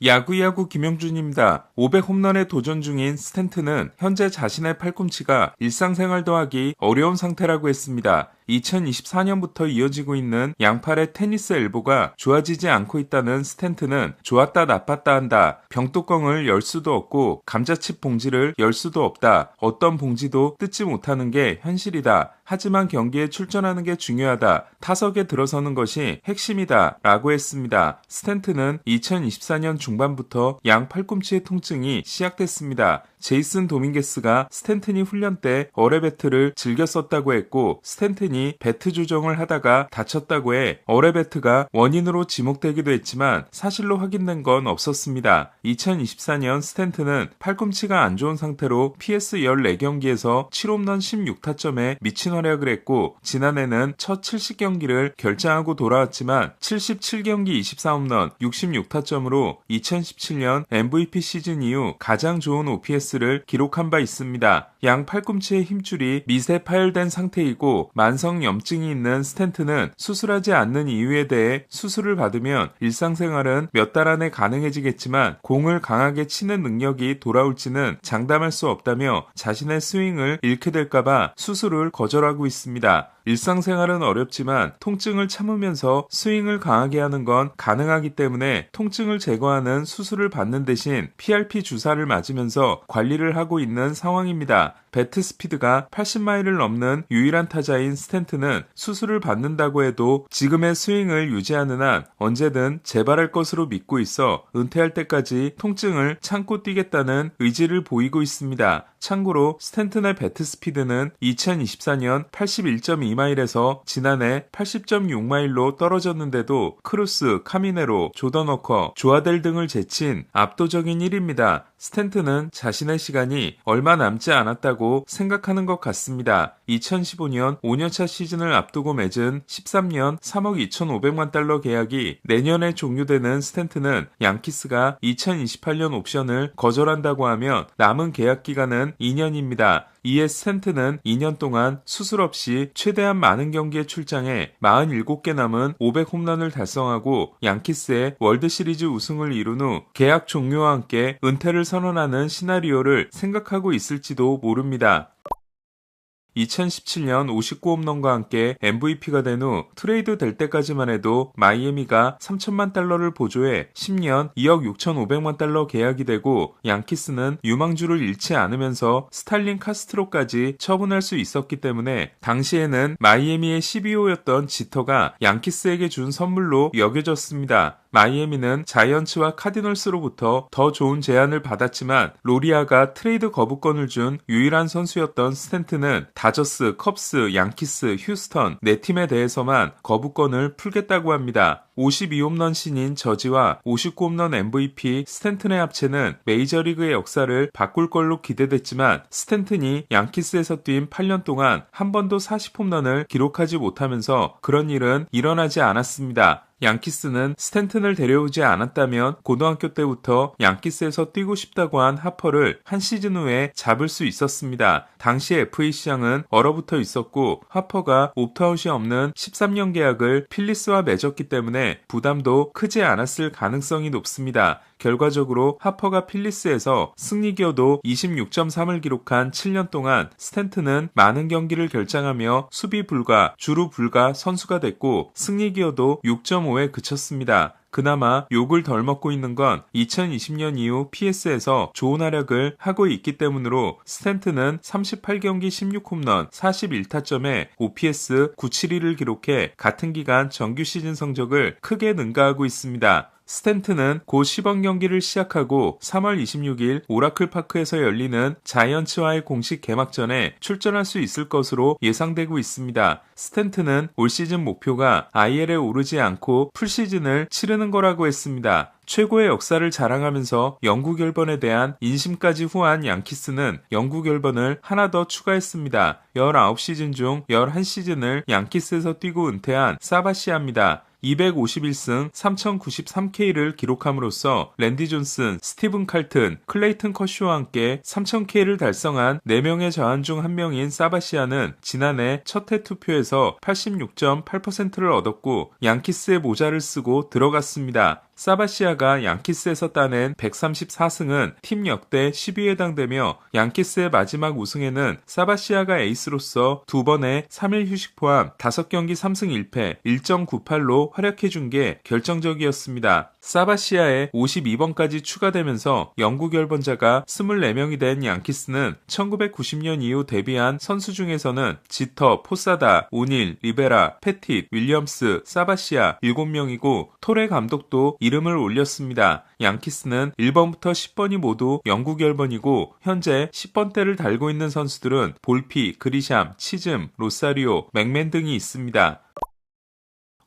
야구야구 김영준입니다. 500홈런에 도전 중인 스탠튼은 현재 자신의 팔꿈치가 일상생활도 하기 어려운 상태라고 했습니다. 2024년부터 이어지고 있는 양팔의 테니스 엘보가 좋아지지 않고 있다는 스탠튼은 좋았다 나빴다 한다. 병뚜껑을 열 수도 없고 감자칩 봉지를 열 수도 없다. 어떤 봉지도 뜯지 못하는 게 현실이다. 하지만 경기에 출전하는 게 중요하다. 타석에 들어서는 것이 핵심이다. 라고 했습니다. 스탠튼은 2024년 중반부터 양 팔꿈치의 통증이 시작됐습니다. 제이슨 도밍게스가 스탠튼이 훈련 때 어뢰 배트를 즐겨 썼다고 했고 스탠튼이 배트 조정을 하다가 다쳤다고 해 어뢰 배트가 원인으로 지목되기도 했지만 사실로 확인된 건 없었습니다. 2024년 스탠튼은 팔꿈치가 안 좋은 상태로 PS 14경기에서 7홈런 16타점에 미친 활약을 했고 지난해는 첫 70경기를 결장하고 돌아왔지만 77경기 24홈런 66타점으로 2017년 MVP 시즌 이후 가장 좋은 OPS를 기록한 바 있습니다. 양 팔꿈치의 힘줄이 미세 파열된 상태이고 만성 염증이 있는 스탠튼은 수술하지 않는 이유에 대해 수술을 받으면 일상생활은 몇 달 안에 가능해지겠지만 공을 강하게 치는 능력이 돌아올지는 장담할 수 없다며 자신의 스윙을 잃게 될까봐 수술을 거절하고 있습니다. 일상생활은 어렵지만 통증을 참으면서 스윙을 강하게 하는 건 가능하기 때문에 통증을 제거하는 수술을 받는 대신 PRP 주사를 맞으면서 관리를 하고 있는 상황입니다. 배트 스피드가 80마일을 넘는 유일한 타자인 스탠튼은 수술을 받는다고 해도 지금의 스윙을 유지하는 한 언제든 재발할 것으로 믿고 있어 은퇴할 때까지 통증을 참고 뛰겠다는 의지를 보이고 있습니다. 참고로 스탠튼의 배트 스피드는 2024년 81.2마일에서 지난해 80.6마일로 떨어졌는데도 크루스, 카미네로, 조던 워커, 조아델 등을 제친 압도적인 1위입니다. 스탠튼은 자신의 시간이 얼마 남지 않았다고 생각하는 것 같습니다. 2015년 5년차 시즌을 앞두고 맺은 13년 3억 2,500만 달러 계약이 내년에 종료되는 스탠튼은 양키스가 2028년 옵션을 거절한다고 하면 남은 계약 기간은 2년입니다. 이에 스탠튼은 2년 동안 수술 없이 최대한 많은 경기에 출장해 47개 남은 500홈런을 달성하고 양키스의 월드시리즈 우승을 이룬 후 계약 종료와 함께 은퇴를 선언하는 시나리오를 생각하고 있을지도 모릅니다. 2017년 59홈런과 함께 MVP가 된 후 트레이드 될 때까지만 해도 마이애미가 3천만 달러를 보조해 10년 2억 6,500만 달러 계약이 되고 양키스는 유망주를 잃지 않으면서 스탈린 카스트로까지 처분할 수 있었기 때문에 당시에는 마이애미의 12호였던 지터가 양키스에게 준 선물로 여겨졌습니다. 마이애미는 자이언츠와 카디널스로부터 더 좋은 제안을 받았지만 로리아가 트레이드 거부권을 준 유일한 선수였던 스탠튼은 다저스, 컵스, 양키스, 휴스턴 4팀에 대해서만 거부권을 풀겠다고 합니다. 52홈런 신인 저지와 59홈런 MVP 스탠튼의 합체는 메이저리그의 역사를 바꿀 걸로 기대됐지만 스탠튼이 양키스에서 뛴 8년 동안 한 번도 40홈런을 기록하지 못하면서 그런 일은 일어나지 않았습니다. 양키스는 스탠튼을 데려오지 않았다면 고등학교 때부터 양키스에서 뛰고 싶다고 한 하퍼를 한 시즌 후에 잡을 수 있었습니다. 당시 FA 시장은 얼어붙어 있었고 하퍼가 옵트아웃이 없는 13년 계약을 필리스와 맺었기 때문에 부담도 크지 않았을 가능성이 높습니다. 결과적으로 하퍼가 필리스에서 승리 기여도 26.3을 기록한 7년 동안 스탠튼은 많은 경기를 결장하며 수비 불가, 주루 불가 선수가 됐고 승리 기여도 6.5에 그쳤습니다. 그나마 욕을 덜 먹고 있는 건 2020년 이후 PS에서 좋은 활약을 하고 있기 때문으로 스탠튼은 38경기 16홈런 41타점에 OPS 972를 기록해 같은 기간 정규 시즌 성적을 크게 능가하고 있습니다. 스탠튼은 곧 시범 경기를 시작하고 3월 26일 오라클 파크에서 열리는 자이언츠와의 공식 개막전에 출전할 수 있을 것으로 예상되고 있습니다. 스탠튼은 올 시즌 목표가 IL에 오르지 않고 풀시즌을 치르는 거라고 했습니다. 최고의 역사를 자랑하면서 영구 결번에 대한 인심까지 후한 양키스는 영구 결번을 하나 더 추가했습니다. 19시즌 중 11시즌을 양키스에서 뛰고 은퇴한 사바시아입니다. 251승 3093K를 기록함으로써 랜디 존슨, 스티븐 칼튼, 클레이튼 커쇼와 함께 3000K를 달성한 4명의 자완 중 한 명인 사바시아는 지난해 첫 해 투표에서 86.8%를 얻었고 양키스의 모자를 쓰고 들어갔습니다. 사바시아가 양키스에서 따낸 134승은 팀 역대 10위에 해당되며 양키스의 마지막 우승에는 사바시아가 에이스로서 2번의 3일 휴식 포함 5경기 3승 1패 1.98로 활약해준 게 결정적이었습니다. 사바시아에 52번까지 추가되면서 영구 결번자가 24명이 된 양키스는 1990년 이후 데뷔한 선수 중에서는 지터, 포사다, 오닐, 리베라, 패틱, 윌리엄스, 사바시아 7명이고 토레 감독도 이름을 올렸습니다. 양키스는 1번부터 10번이 모두 영구 결번이고 현재 10번대를 달고 있는 선수들은 볼피, 그리샴, 치즘, 로사리오, 맥맨 등이 있습니다.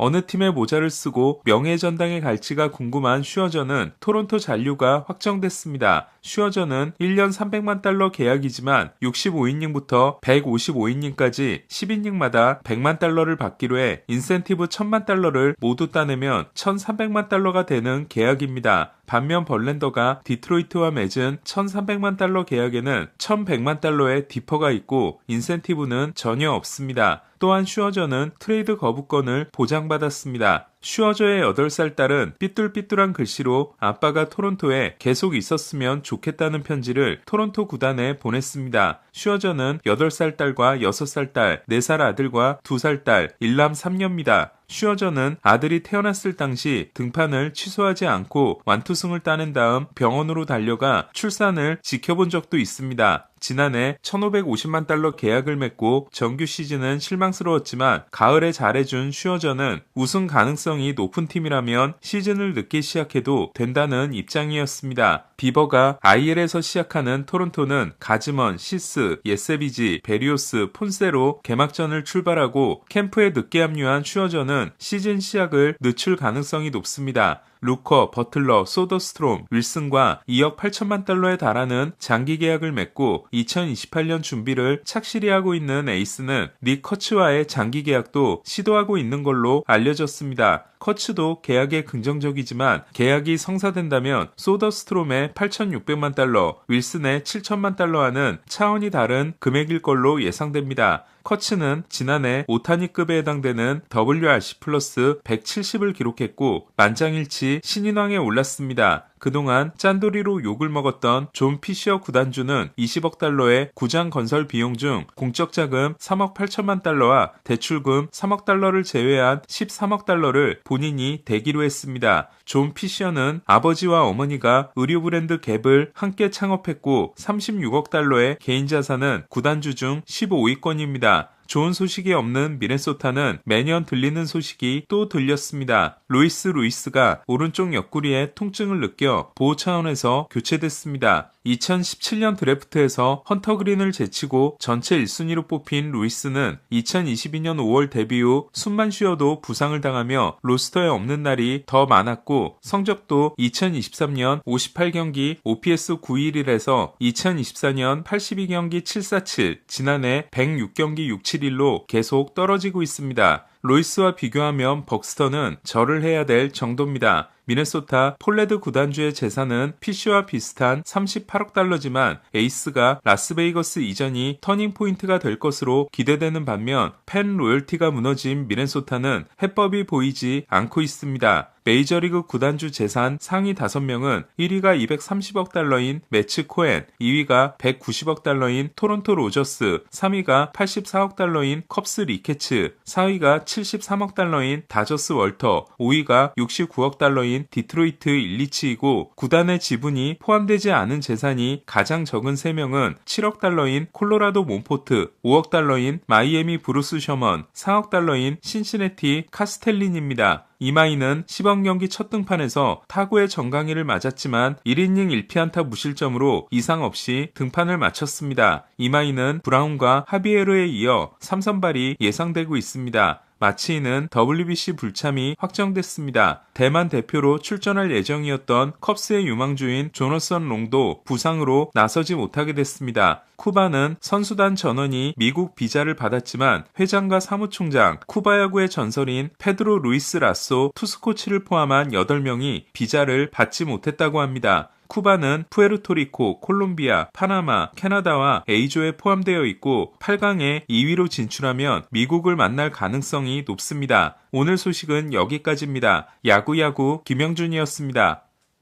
어느 팀의 모자를 쓰고 명예전당에 갈지가 궁금한 슈어저는 토론토 잔류가 확정됐습니다. 슈어저는 1년 300만 달러 계약이지만 65이닝부터 155이닝까지 10이닝마다 100만 달러를 받기로 해 인센티브 1000만 달러를 모두 따내면 1300만 달러가 되는 계약입니다. 반면 벌랜더가 디트로이트와 맺은 1300만 달러 계약에는 1100만 달러의 디퍼가 있고 인센티브는 전혀 없습니다. 또한 슈어저는 트레이드 거부권을 보장받았습니다. 슈어저의 8살 딸은 삐뚤삐뚤한 글씨로 아빠가 토론토에 계속 있었으면 좋겠다는 편지를 토론토 구단에 보냈습니다. 슈어저는 8살 딸과 6살 딸, 4살 아들과 2살 딸, 일남 3녀입니다. 슈어저는 아들이 태어났을 당시 등판을 취소하지 않고 완투승을 따낸 다음 병원으로 달려가 출산을 지켜본 적도 있습니다. 지난해 1550만 달러 계약을 맺고 정규 시즌은 실망스러웠지만 가을에 잘해준 슈어저는 우승 가능성이 높은 팀이라면 시즌을 늦게 시작해도 된다는 입장이었습니다. 비버가 IL에서 시작하는 토론토는 가즈먼, 시스, 예세비지, 베리오스, 폰세로 개막전을 출발하고 캠프에 늦게 합류한 슈어저는 시즌 시작을 늦출 가능성이 높습니다. 루커, 버틀러, 소더스트롬, 윌슨과 2억 8천만 달러에 달하는 장기 계약을 맺고 2028년 준비를 착실히 하고 있는 에이스는 닉 커츠와의 장기 계약도 시도하고 있는 걸로 알려졌습니다. 커츠도 계약에 긍정적이지만 계약이 성사된다면 소더스트롬의 8,600만 달러, 윌슨의 7천만 달러와는 차원이 다른 금액일 걸로 예상됩니다. 커츠는 지난해 오타니급에 해당되는 WRC 플러스 170을 기록했고 만장일치 신인왕에 올랐습니다. 그동안 짠돌이로 욕을 먹었던 존 피셔 구단주는 20억 달러의 구장 건설 비용 중 공적 자금 3억 8천만 달러와 대출금 3억 달러를 제외한 13억 달러를 본인이 대기로 했습니다. 존 피셔는 아버지와 어머니가 의류 브랜드 갭을 함께 창업했고 36억 달러의 개인 자산은 구단주 중 15위권입니다. 좋은 소식이 없는 미네소타는 매년 들리는 소식이 또 들렸습니다. 루이스가 오른쪽 옆구리에 통증을 느껴 보호 차원에서 교체됐습니다. 2017년 드래프트에서 헌터 그린을 제치고 전체 1순위로 뽑힌 루이스는 2022년 5월 데뷔 후 숨만 쉬어도 부상을 당하며 로스터에 없는 날이 더 많았고 성적도 2023년 58경기 OPS 911에서 2024년 82경기 747, 지난해 106경기 671로 계속 떨어지고 있습니다. 로이스와 비교하면 벅스터는 절을 해야 될 정도입니다. 미네소타 폴레드 구단주의 재산은 피쉬와 비슷한 38억 달러지만 에이스가 라스베이거스 이전이 터닝포인트가 될 것으로 기대되는 반면 팬 로열티가 무너진 미네소타는 해법이 보이지 않고 있습니다. 메이저리그 구단주 재산 상위 5명은 1위가 230억 달러인 매츠 코엔, 2위가 190억 달러인 토론토 로저스, 3위가 84억 달러인 컵스 리케츠, 4위가 73억 달러인 다저스 월터, 5위가 69억 달러인 디트로이트 일리치이고 구단의 지분이 포함되지 않은 재산이 가장 적은 3명은 7억 달러인 콜로라도 몬포트, 5억 달러인 마이애미 브루스 셔먼, 4억 달러인 신시내티 카스텔린입니다. 이마이는 시범 경기 첫 등판에서 타구의 정강이를 맞았지만 1이닝 1피안타 무실점으로 이상 없이 등판을 마쳤습니다. 이마이는 브라운과 하비에르에 이어 3선발이 예상되고 있습니다. 마치인은 WBC 불참이 확정됐습니다. 대만 대표로 출전할 예정이었던 컵스의 유망주인 조너선 롱도 부상으로 나서지 못하게 됐습니다. 쿠바는 선수단 전원이 미국 비자를 받았지만 회장과 사무총장, 쿠바 야구의 전설인 페드로 루이스 라소 투수코치를 포함한 8명이 비자를 받지 못했다고 합니다. 쿠바는 푸에르토리코, 콜롬비아, 파나마, 캐나다와 A조에 포함되어 있고 8강에 2위로 진출하면 미국을 만날 가능성이 높습니다. 오늘 소식은 여기까지입니다. 야구 김영준이었습니다.